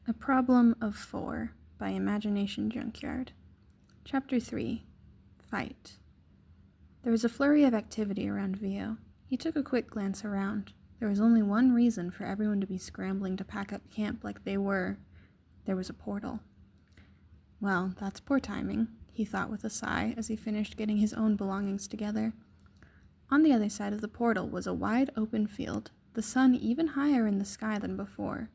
A Problem of Four by Imagination Junkyard. Chapter 3. Fight. There was a flurry of activity around Vio. He took a quick glance around. There was only one reason for everyone to be scrambling to pack up camp like they were. There was a portal. Well, that's poor timing, he thought with a sigh as he finished getting his own belongings together. On the other side of the portal was a wide open field, the sun even higher in the sky than before.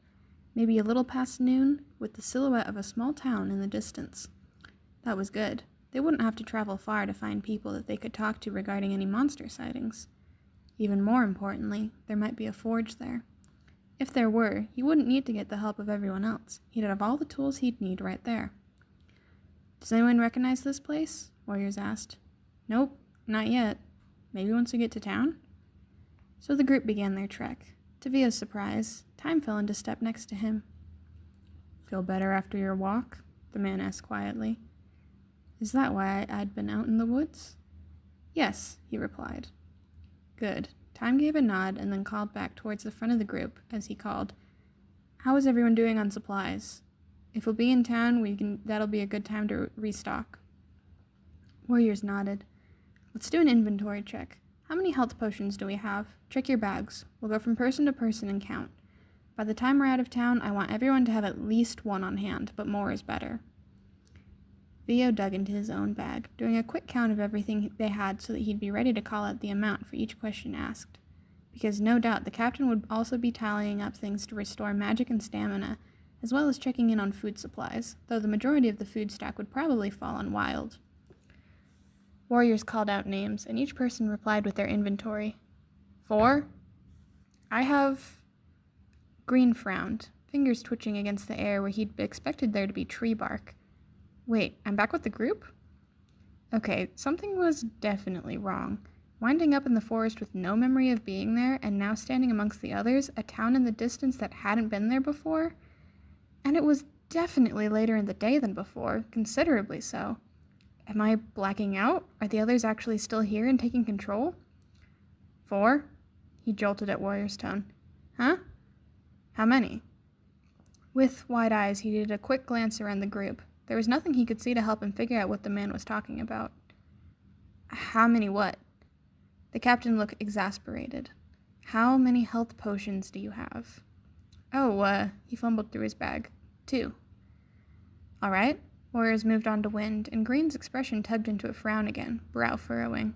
Maybe a little past noon, with the silhouette of a small town in the distance. That was good. They wouldn't have to travel far to find people that they could talk to regarding any monster sightings. Even more importantly, there might be a forge there. If there were, he wouldn't need to get the help of everyone else. He'd have all the tools he'd need right there. Does anyone recognize this place? Warriors asked. Nope, not yet. Maybe once we get to town? So the group began their trek. To Via's surprise, Time fell into step next to him. Feel better after your walk? The man asked quietly. Is that why I'd been out in the woods? Yes, he replied. Good. Time gave a nod and then called back towards the front of the group as he called, How is everyone doing on supplies? If we'll be in town, that'll be a good time to restock. Warriors nodded. Let's do an inventory check. How many health potions do we have? Check your bags. We'll go from person to person and count. By the time we're out of town, I want everyone to have at least one on hand, but more is better. Vio dug into his own bag, doing a quick count of everything they had so that he'd be ready to call out the amount for each question asked. Because no doubt the captain would also be tallying up things to restore magic and stamina, as well as checking in on food supplies, though the majority of the food stack would probably fall on Wild. Warriors called out names, and each person replied with their inventory. 4? I have... Green frowned, fingers twitching against the air where he'd expected there to be tree bark. Wait, I'm back with the group? Okay, something was definitely wrong. Winding up in the forest with no memory of being there, and now standing amongst the others, a town in the distance that hadn't been there before? And it was definitely later in the day than before, considerably so. Am I blacking out? Are the others actually still here and taking control? 4? He jolted at Warrior's tone. Huh? How many? With wide eyes, he did a quick glance around the group. There was nothing he could see to help him figure out what the man was talking about. How many what? The captain looked exasperated. How many health potions do you have? Oh, he fumbled through his bag. 2. All right. Warriors moved on to Wind, and Green's expression tugged into a frown again, brow furrowing.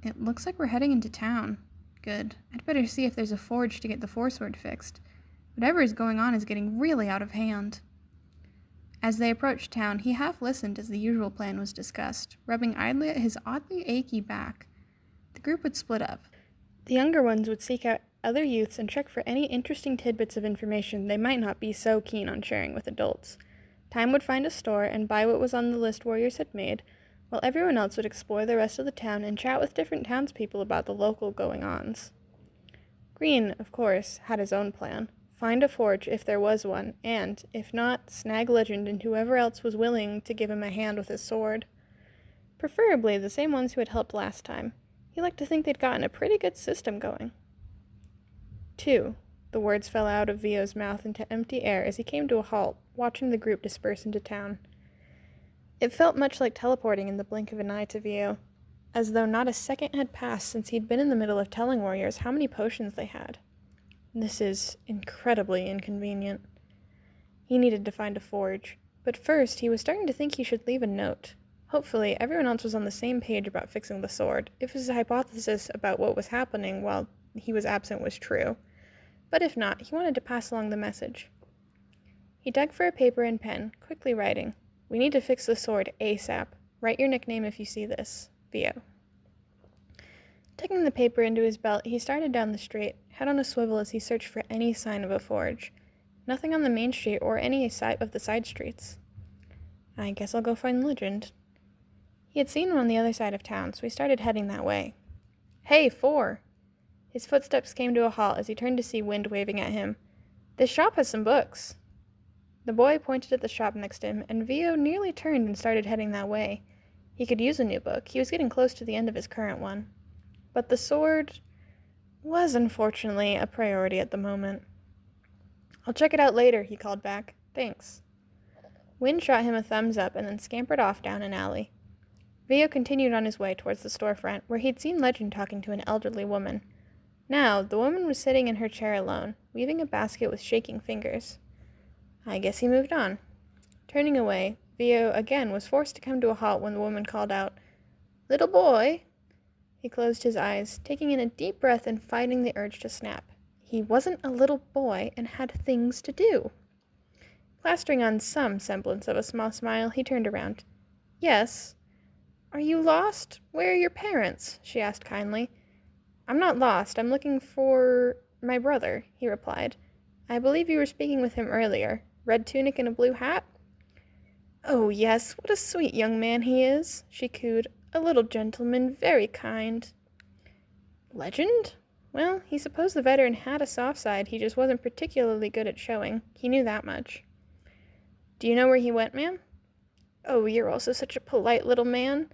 It looks like we're heading into town. Good. I'd better see if there's a forge to get the Forsword fixed. Whatever is going on is getting really out of hand. As they approached town, he half listened as the usual plan was discussed, rubbing idly at his oddly achy back. The group would split up. The younger ones would seek out other youths and check for any interesting tidbits of information they might not be so keen on sharing with adults. Time would find a store and buy what was on the list Warriors had made, while everyone else would explore the rest of the town and chat with different townspeople about the local going-ons. Green, of course, had his own plan. Find a forge if there was one, and, if not, snag Legend and whoever else was willing to give him a hand with his sword. Preferably the same ones who had helped last time. He liked to think they'd gotten a pretty good system going. 2. The words fell out of Vio's mouth into empty air as he came to a halt, watching the group disperse into town. It felt much like teleporting in the blink of an eye to Vio, as though not a second had passed since he'd been in the middle of telling Warriors how many potions they had. This is incredibly inconvenient. He needed to find a forge, but first he was starting to think he should leave a note. Hopefully, everyone else was on the same page about fixing the sword, if his hypothesis about what was happening while he was absent was true. But if not, he wanted to pass along the message. He dug for a paper and pen, quickly writing, We need to fix the sword ASAP. Write your nickname if you see this. Vio. Tucking the paper into his belt, he started down the street, head on a swivel as he searched for any sign of a forge. Nothing on the main street or any of the side streets. I guess I'll go find Legend. He had seen one on the other side of town, so he started heading that way. Hey, 4! His footsteps came to a halt as he turned to see Wind waving at him. This shop has some books. The boy pointed at the shop next to him, and Vio nearly turned and started heading that way. He could use a new book. He was getting close to the end of his current one. But the sword was unfortunately a priority at the moment. I'll check it out later, he called back. Thanks. Wynne shot him a thumbs up and then scampered off down an alley. Vio continued on his way towards the storefront, where he'd seen Legend talking to an elderly woman. Now, the woman was sitting in her chair alone, weaving a basket with shaking fingers. I guess he moved on. Turning away, Vio again was forced to come to a halt when the woman called out, "Little boy!" He closed his eyes, taking in a deep breath and fighting the urge to snap. He wasn't a little boy and had things to do. Plastering on some semblance of a small smile, he turned around. "Yes." "Are you lost? Where are your parents?" she asked kindly. "I'm not lost. I'm looking for my brother," he replied. "I believe you were speaking with him earlier. Red tunic and a blue hat?" "Oh, yes, what a sweet young man he is," she cooed. "A little gentleman, very kind." Legend? Well, he supposed the veteran had a soft side, he just wasn't particularly good at showing. He knew that much. "Do you know where he went, ma'am?" "Oh, you're also such a polite little man.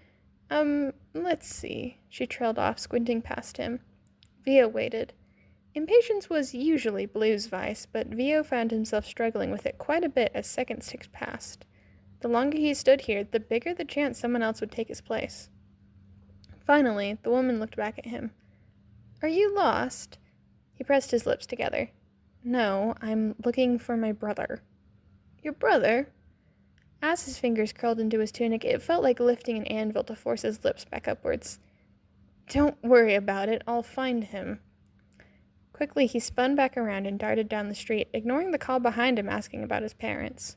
Let's see." She trailed off, squinting past him. Vio waited. Impatience was usually Blue's vice, but Vio found himself struggling with it quite a bit as seconds ticked past. The longer he stood here, the bigger the chance someone else would take his place. Finally, the woman looked back at him. "Are you lost?" He pressed his lips together. "No, I'm looking for my brother." "Your brother?" As his fingers curled into his tunic, it felt like lifting an anvil to force his lips back upwards. "Don't worry about it, I'll find him." Quickly, he spun back around and darted down the street, ignoring the call behind him asking about his parents.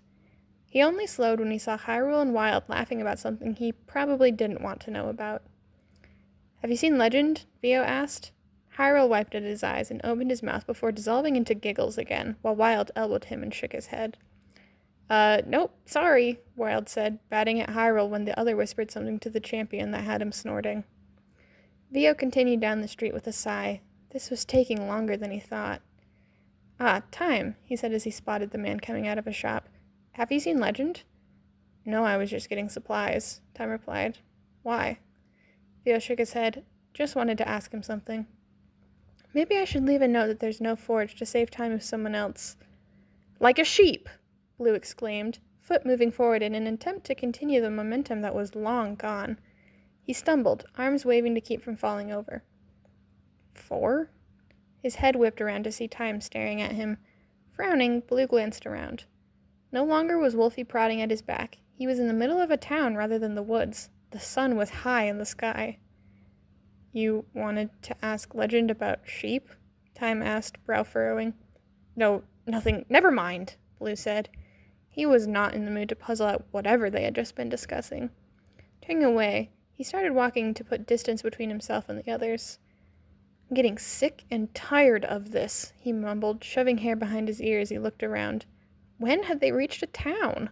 He only slowed when he saw Hyrule and Wild laughing about something he probably didn't want to know about. "Have you seen Legend?" Vio asked. Hyrule wiped at his eyes and opened his mouth before dissolving into giggles again, while Wild elbowed him and shook his head. Nope, sorry," Wild said, batting at Hyrule when the other whispered something to the champion that had him snorting. Vio continued down the street with a sigh. This was taking longer than he thought. "Ah, time," he said as he spotted the man coming out of a shop. "Have you seen Legend?" "No, I was just getting supplies," Time replied. "Why?" Vio shook his head. "Just wanted to ask him something." "Maybe I should leave a note that there's no forge to save time with someone else." "Like a sheep!" Blue exclaimed, foot moving forward in an attempt to continue the momentum that was long gone. He stumbled, arms waving to keep from falling over. "4?" His head whipped around to see Time staring at him. Frowning, Blue glanced around. No longer was Wolfie prodding at his back. He was in the middle of a town rather than the woods. The sun was high in the sky. "You wanted to ask Legend about sheep?" Time asked, brow furrowing. "No, nothing. Never mind," Blue said. He was not in the mood to puzzle out whatever they had just been discussing. Turning away, he started walking to put distance between himself and the others. "I'm getting sick and tired of this," he mumbled, shoving hair behind his ears as he looked around. When had they reached a town?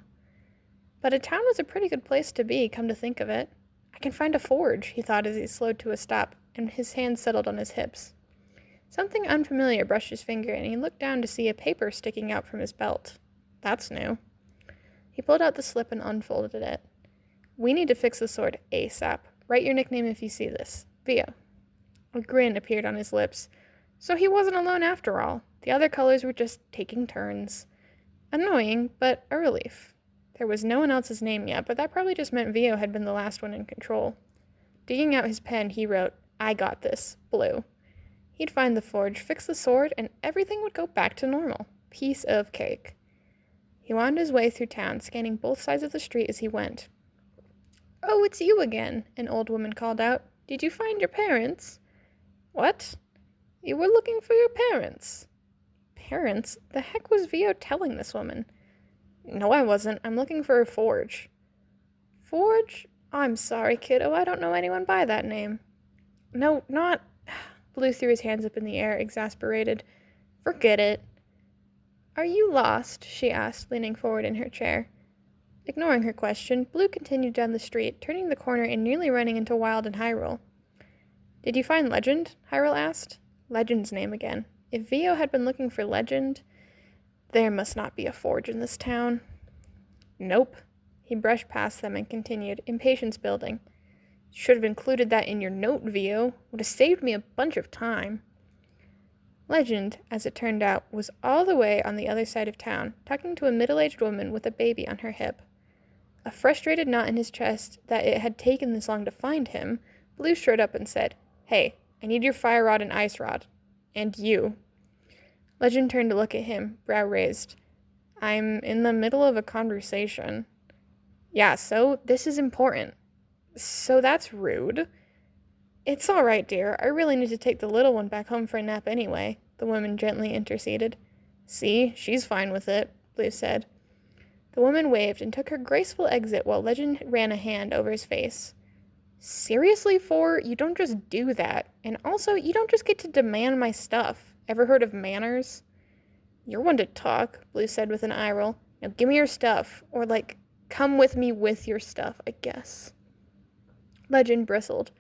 But a town was a pretty good place to be, come to think of it. I can find a forge, he thought as he slowed to a stop, and his hands settled on his hips. Something unfamiliar brushed his finger, and he looked down to see a paper sticking out from his belt. That's new. He pulled out the slip and unfolded it. "We need to fix the sword ASAP. Write your nickname if you see this. Vio." A grin appeared on his lips. So he wasn't alone after all. The other colors were just taking turns. Annoying, but a relief. There was no one else's name yet, but that probably just meant Vio had been the last one in control. Digging out his pen, he wrote, "I got this, Blue." He'd find the forge, fix the sword, and everything would go back to normal. Piece of cake. He wound his way through town, scanning both sides of the street as he went. "Oh, it's you again," an old woman called out. "Did you find your parents?" "What?" "You were looking for your parents." Parents? The heck was Vio telling this woman? "No, I wasn't. I'm looking for a forge." "Forge? I'm sorry, kiddo. I don't know anyone by that name." "No, not..." Blue threw his hands up in the air, exasperated. "Forget it." "Are you lost?" she asked, leaning forward in her chair. Ignoring her question, Blue continued down the street, turning the corner and nearly running into Wild and Hyrule. "Did you find Legend?" Hyrule asked. Legend's name again. If Vio had been looking for Legend, there must not be a forge in this town. "Nope." He brushed past them and continued, impatience building. "Should have included that in your note, Vio. Would have saved me a bunch of time." Legend, as it turned out, was all the way on the other side of town, talking to a middle-aged woman with a baby on her hip. A frustrated knot in his chest that it had taken this long to find him, Blue strode up and said, "Hey, I need your fire rod and ice rod. And you." Legend turned to look at him, brow raised. "I'm in the middle of a conversation." "Yeah, so this is important." "So that's rude." "It's all right, dear. I really need to take the little one back home for a nap anyway," the woman gently interceded. "See, she's fine with it," Blue said. The woman waved and took her graceful exit while Legend ran a hand over his face. "Seriously, Four? You don't just do that. And also, you don't just get to demand my stuff. Ever heard of manners?" "You're one to talk," Blue said with an eye roll. "Now give me your stuff. Or, come with me with your stuff, I guess." Legend bristled.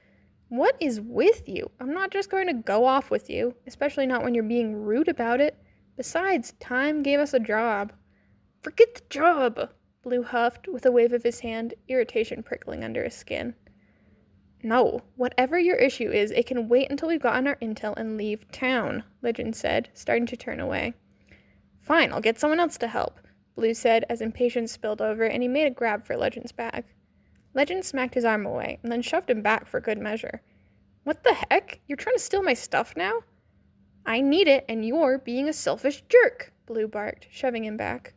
"What is with you? I'm not just going to go off with you, especially not when you're being rude about it. Besides, Time gave us a job." "Forget the job," Blue huffed with a wave of his hand, irritation prickling under his skin. "No, whatever your issue is, it can wait until we've gotten our intel and leave town," Legend said, starting to turn away. "Fine, I'll get someone else to help," Blue said as impatience spilled over and he made a grab for Legend's bag. Legend smacked his arm away and then shoved him back for good measure. "What the heck? You're trying to steal my stuff now?" "I need it and you're being a selfish jerk," Blue barked, shoving him back.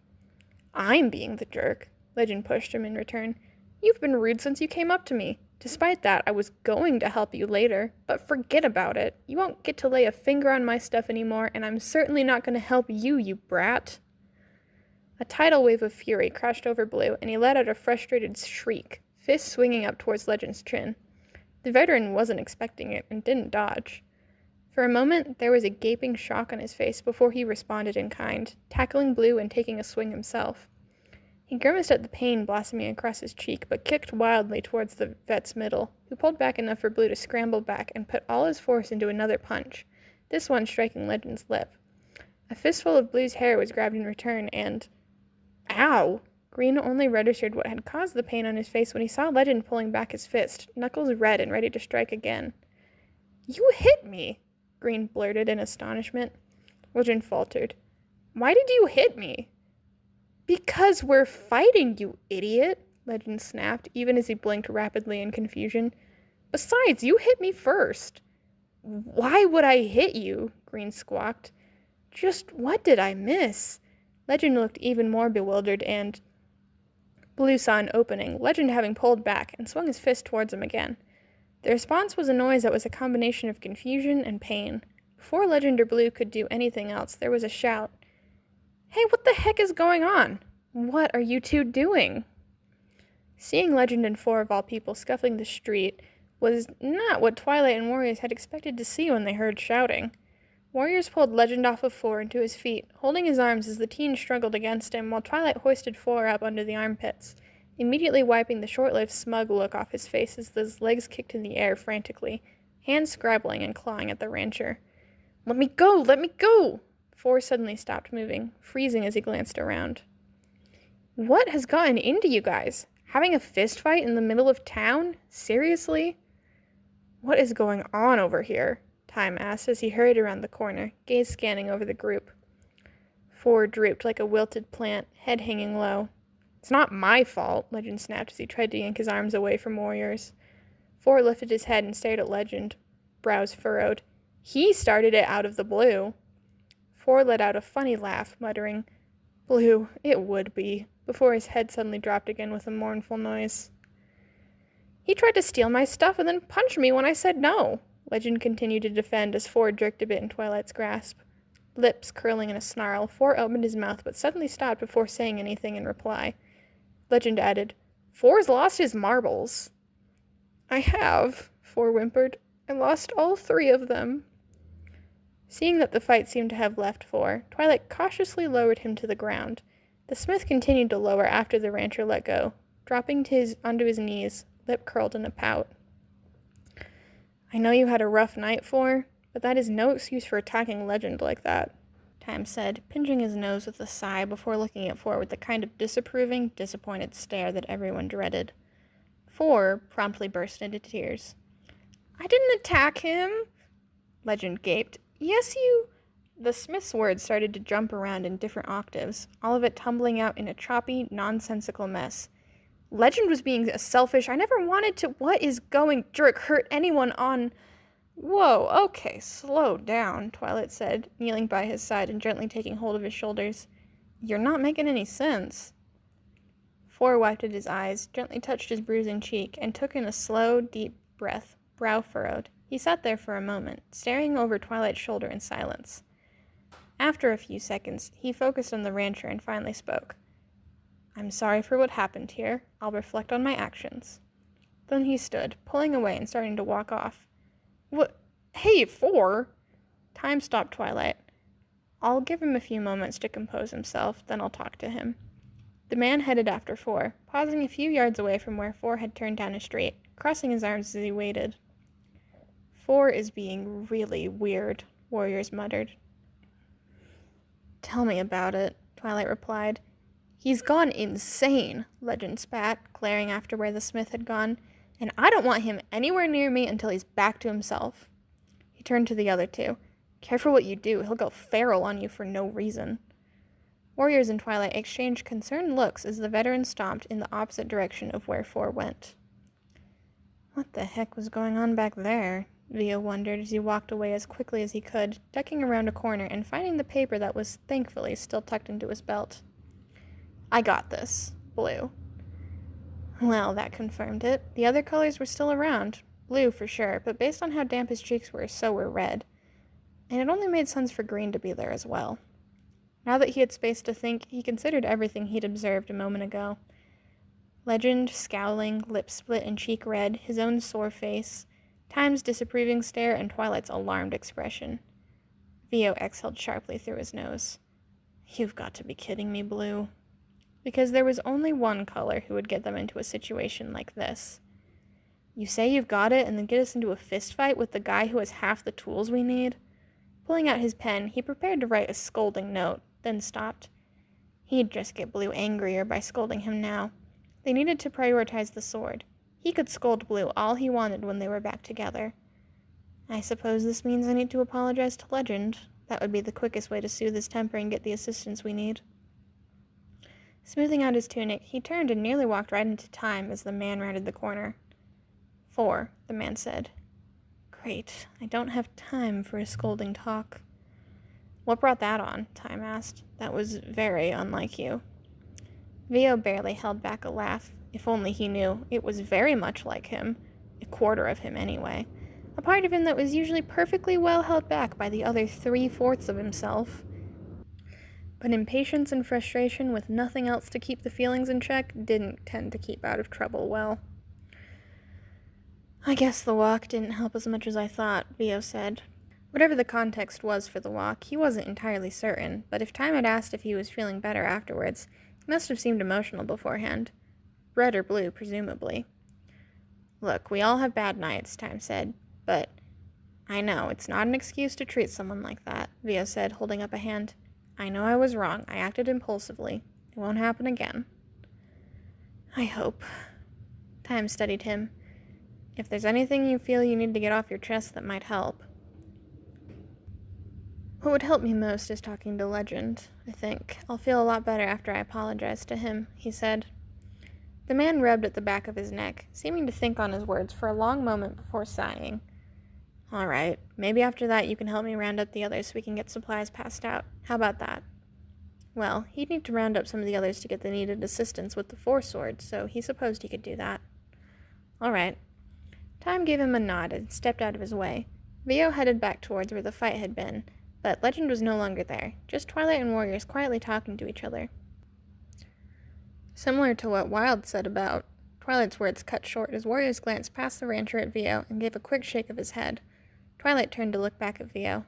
"I'm being the jerk," Legend pushed him in return. "You've been rude since you came up to me. Despite that, I was going to help you later, but forget about it. You won't get to lay a finger on my stuff anymore, and I'm certainly not going to help you, you brat." A tidal wave of fury crashed over Blue, and he let out a frustrated shriek, fist swinging up towards Legend's chin. The veteran wasn't expecting it and didn't dodge. For a moment, there was a gaping shock on his face before he responded in kind, tackling Blue and taking a swing himself. He grimaced at the pain blossoming across his cheek, but kicked wildly towards the vet's middle, who pulled back enough for Blue to scramble back and put all his force into another punch, this one striking Legend's lip. A fistful of Blue's hair was grabbed in return, and... Ow! Green only registered what had caused the pain on his face when he saw Legend pulling back his fist, knuckles red and ready to strike again. "You hit me!" Green blurted in astonishment. Legend faltered. "Why did you hit me?" "Because we're fighting, you idiot," Legend snapped, even as he blinked rapidly in confusion. "Besides, you hit me first." "Why would I hit you?" Green squawked. "Just what did I miss?" Legend looked even more bewildered and... Blue saw an opening, Legend having pulled back, and swung his fist towards him again. The response was a noise that was a combination of confusion and pain. Before Legend or Blue could do anything else, there was a shout. "Hey, what the heck is going on? What are you two doing?" Seeing Legend and Four of all people scuffling the street was not what Twilight and Warriors had expected to see when they heard shouting. Warriors pulled Legend off of Four and to his feet, holding his arms as the teen struggled against him, while Twilight hoisted Four up under the armpits, immediately wiping the short-lived smug look off his face as his legs kicked in the air frantically, hands scrabbling and clawing at the rancher. "Let me go! Let me go!" Four suddenly stopped moving, freezing as he glanced around. "What has gotten into you guys? Having a fist fight in the middle of town? Seriously?" "What is going on over here?" Time asked as he hurried around the corner, gaze scanning over the group. Four drooped like a wilted plant, head hanging low. "It's not my fault," Legend snapped as he tried to yank his arms away from Warriors. Four lifted his head and stared at Legend, brows furrowed. "He started it out of the blue." Four let out a funny laugh, muttering, "Blue, it would be," before his head suddenly dropped again with a mournful noise. "He tried to steal my stuff and then punched me when I said no," Legend continued to defend as Four jerked a bit in Twilight's grasp. Lips curling in a snarl, Four opened his mouth but suddenly stopped before saying anything in reply. Legend added, "Four's lost his marbles." "I have," Four whimpered. "I lost all 3 of them." Seeing that the fight seemed to have left Four, Twilight cautiously lowered him to the ground. The smith continued to lower after the rancher let go, dropping onto his knees, lip curled in a pout. "I know you had a rough night, Four, but that is no excuse for attacking Legend like that," Time said, pinching his nose with a sigh before looking at Four with the kind of disapproving, disappointed stare that everyone dreaded. Four promptly burst into tears. "I didn't attack him," Legend gaped. "Yes, you..." The smith's words started to jump around in different octaves, all of it tumbling out in a choppy, nonsensical mess. Legend was being selfish. I never wanted to. What is going? Jerk hurt anyone on. Whoa, okay, slow down, Twilight said, kneeling by his side and gently taking hold of his shoulders. You're not making any sense. Four wiped at his eyes, gently touched his bruising cheek, and took in a slow, deep breath, brow furrowed. He sat there for a moment, staring over Twilight's shoulder in silence. After a few seconds, he focused on the rancher and finally spoke. I'm sorry for what happened here. I'll reflect on my actions. Then he stood, pulling away and starting to walk off. What? Hey, Four! Time stopped Twilight. I'll give him a few moments to compose himself, then I'll talk to him. The man headed after Four, pausing a few yards away from where Four had turned down a street, crossing his arms as he waited. Four is being really weird, Warriors muttered. Tell me about it, Twilight replied. He's gone insane, Legend spat, glaring after where the smith had gone, and I don't want him anywhere near me until he's back to himself. He turned to the other two. Careful what you do, he'll go feral on you for no reason. Warriors and Twilight exchanged concerned looks as the veteran stomped in the opposite direction of where Four went. What the heck was going on back there? Vio wondered as he walked away as quickly as he could, ducking around a corner and finding the paper that was, thankfully, still tucked into his belt. I got this. Blue. Well, that confirmed it. The other colors were still around. Blue for sure, but based on how damp his cheeks were, so were red. And it only made sense for green to be there as well. Now that he had space to think, he considered everything he'd observed a moment ago. Legend, scowling, lip split and cheek red, his own sore face, Time's disapproving stare, and Twilight's alarmed expression. Vio exhaled sharply through his nose. You've got to be kidding me, Blue. Because there was only one color who would get them into a situation like this. You say you've got it and then get us into a fist fight with the guy who has half the tools we need? Pulling out his pen, he prepared to write a scolding note, then stopped. He'd just get Blue angrier by scolding him now. They needed to prioritize the sword. He could scold Blue all he wanted when they were back together. I suppose this means I need to apologize to Legend. That would be the quickest way to soothe his temper and get the assistance we need. Smoothing out his tunic, he turned and nearly walked right into Time as the man rounded the corner. Four, the man said. Great, I don't have time for a scolding talk. What brought that on? Time asked. That was very unlike you. Vio barely held back a laugh. If only he knew. It was very much like him. A quarter of him, anyway. A part of him that was usually perfectly well held back by the other 3/4 of himself. But impatience and frustration with nothing else to keep the feelings in check didn't tend to keep out of trouble well. I guess the walk didn't help as much as I thought, Vio said. Whatever the context was for the walk, he wasn't entirely certain, but if Time had asked if he was feeling better afterwards, he must have seemed emotional beforehand. Red or blue, presumably. Look, we all have bad nights, Time said, but I know, it's not an excuse to treat someone like that, Vio said, holding up a hand. I know I was wrong. I acted impulsively. It won't happen again. I hope. Time studied him. If there's anything you feel you need to get off your chest that might help. What would help me most is talking to Legend, I think. I'll feel a lot better after I apologize to him, he said. The man rubbed at the back of his neck, seeming to think on his words for a long moment before sighing. All right, maybe after that you can help me round up the others so we can get supplies passed out. How about that? Well, he'd need to round up some of the others to get the needed assistance with the 4 swords, so he supposed he could do that. All right. Time gave him a nod and stepped out of his way. Vio headed back towards where the fight had been, but Legend was no longer there, just Twilight and Warriors quietly talking to each other. Similar to what Wild said about Twilight's words cut short as Warriors glanced past the rancher at Vio and gave a quick shake of his head. Twilight turned to look back at Vio.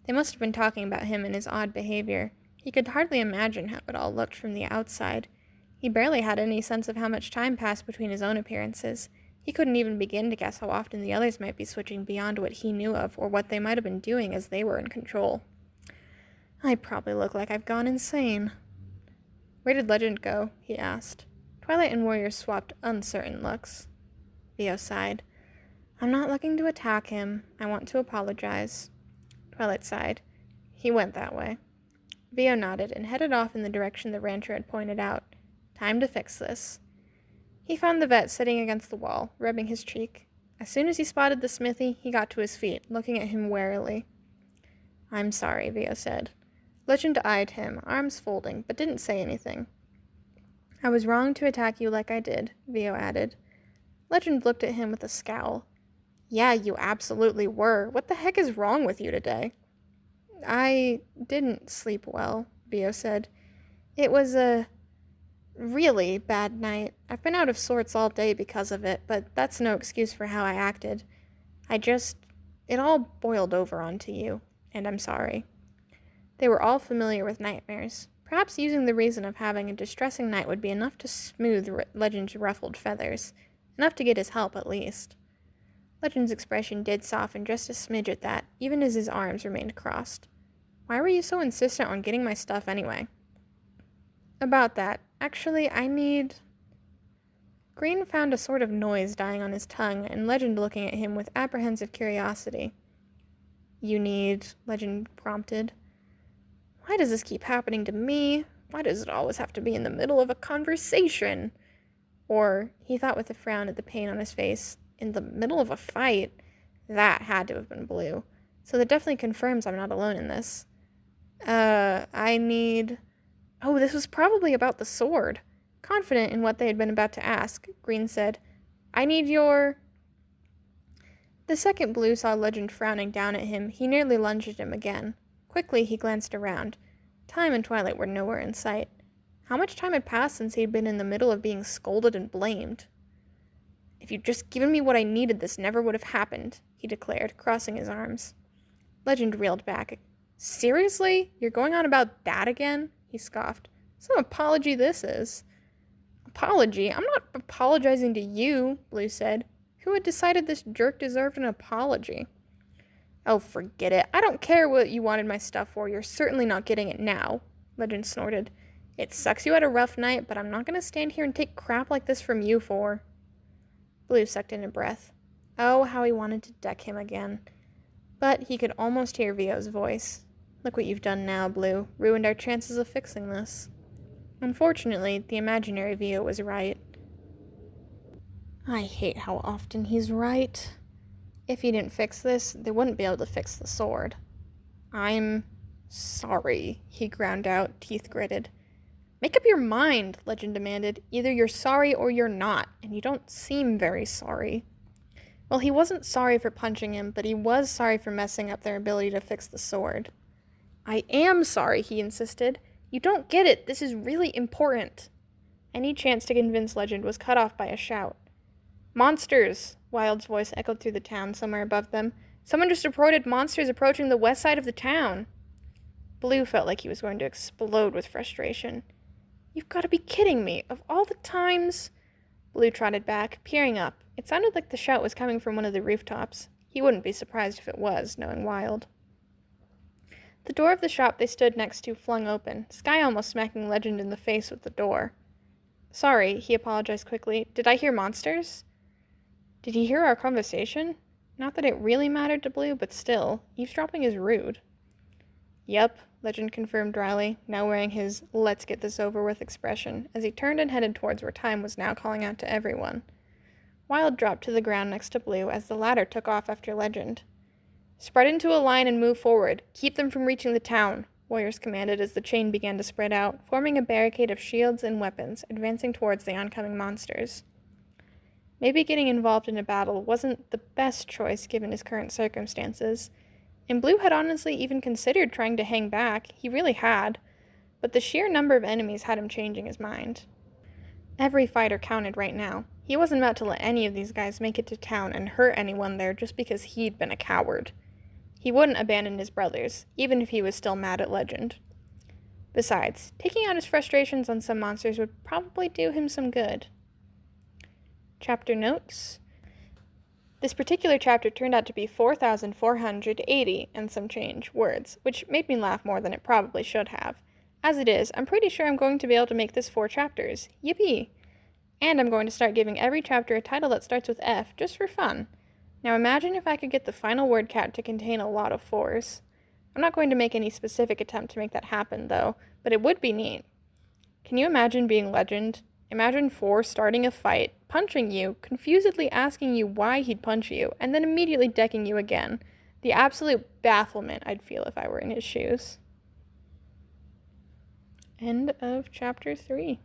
They must have been talking about him and his odd behavior. He could hardly imagine how it all looked from the outside. He barely had any sense of how much time passed between his own appearances. He couldn't even begin to guess how often the others might be switching beyond what he knew of or what they might have been doing as they were in control. I probably look like I've gone insane. Where did Legend go? He asked. Twilight and Warriors swapped uncertain looks. Vio sighed. I'm not looking to attack him. I want to apologize. Twilight sighed. He went that way. Vio nodded and headed off in the direction the rancher had pointed out. Time to fix this. He found the vet sitting against the wall, rubbing his cheek. As soon as he spotted the smithy, he got to his feet, looking at him warily. I'm sorry, Vio said. Legend eyed him, arms folding, but didn't say anything. I was wrong to attack you like I did, Vio added. Legend looked at him with a scowl. Yeah, you absolutely were. What the heck is wrong with you today? I didn't sleep well, Vio said. It was a really bad night. I've been out of sorts all day because of it, but that's no excuse for how I acted. It all boiled over onto you, and I'm sorry. They were all familiar with nightmares. Perhaps using the reason of having a distressing night would be enough to smooth Legend's ruffled feathers. Enough to get his help, at least. Legend's expression did soften just a smidge at that, even as his arms remained crossed. Why were you so insistent on getting my stuff anyway? About that. Actually, Green found a sort of noise dying on his tongue, and Legend looking at him with apprehensive curiosity. You need, Legend prompted. Why does this keep happening to me? Why does it always have to be in the middle of a conversation? Or, he thought with a frown at the pain on his face, in the middle of a fight? That had to have been Blue. So that definitely confirms I'm not alone in this. Oh, this was probably about the sword. Confident in what they had been about to ask, Green said, I need your... The second Blue saw Legend frowning down at him, he nearly lunged at him again. Quickly, he glanced around. Time and Twilight were nowhere in sight. How much time had passed since he'd been in the middle of being scolded and blamed? If you'd just given me what I needed, this never would have happened, he declared, crossing his arms. Legend reeled back. Seriously? You're going on about that again? He scoffed. Some apology this is. Apology? I'm not apologizing to you, Blue said. Who had decided this jerk deserved an apology? Oh, forget it. I don't care what you wanted my stuff for. You're certainly not getting it now, Legend snorted. It sucks you had a rough night, but I'm not going to stand here and take crap like this from you for. Blue sucked in a breath. Oh, how he wanted to deck him again. But he could almost hear Vio's voice. Look what you've done now, Blue. Ruined our chances of fixing this. Unfortunately, the imaginary Vio was right. I hate how often he's right. If he didn't fix this, they wouldn't be able to fix the sword. I'm sorry, he ground out, teeth gritted. Make up your mind, Legend demanded. Either you're sorry or you're not, and you don't seem very sorry. Well, he wasn't sorry for punching him, but he was sorry for messing up their ability to fix the sword. I am sorry, he insisted. You don't get it. This is really important. Any chance to convince Legend was cut off by a shout. Monsters! Wild's voice echoed through the town somewhere above them. Someone just reported monsters approaching the west side of the town. Blue felt like he was going to explode with frustration. You've got to be kidding me. Of all the times... Blue trotted back, peering up. It sounded like the shout was coming from one of the rooftops. He wouldn't be surprised if it was, knowing Wild. The door of the shop they stood next to flung open, Sky almost smacking Legend in the face with the door. Sorry, he apologized quickly. Did I hear monsters? Did he hear our conversation? Not that it really mattered to Blue, but still, eavesdropping is rude. Yep, Legend confirmed dryly, now wearing his let's get this over with expression, as he turned and headed towards where time was now calling out to everyone. Wild dropped to the ground next to Blue as the latter took off after Legend. Spread into a line and move forward. Keep them from reaching the town, Warriors commanded as the chain began to spread out, forming a barricade of shields and weapons, advancing towards the oncoming monsters. Maybe getting involved in a battle wasn't the best choice given his current circumstances, and Blue had honestly even considered trying to hang back. He really had, but the sheer number of enemies had him changing his mind. Every fighter counted right now. He wasn't about to let any of these guys make it to town and hurt anyone there just because he'd been a coward. He wouldn't abandon his brothers, even if he was still mad at Legend. Besides, taking out his frustrations on some monsters would probably do him some good. Chapter notes. This particular chapter turned out to be 4,480 and some change words, which made me laugh more than it probably should have. As it is, I'm pretty sure I'm going to be able to make this 4 chapters. Yippee! And I'm going to start giving every chapter a title that starts with F, just for fun. Now imagine if I could get the final word count to contain a lot of 4s. I'm not going to make any specific attempt to make that happen, though, but it would be neat. Can you imagine being Legend? Imagine 4 starting a fight, punching you, confusedly asking you why he'd punch you, and then immediately decking you again. The absolute bafflement I'd feel if I were in his shoes. End of chapter 3.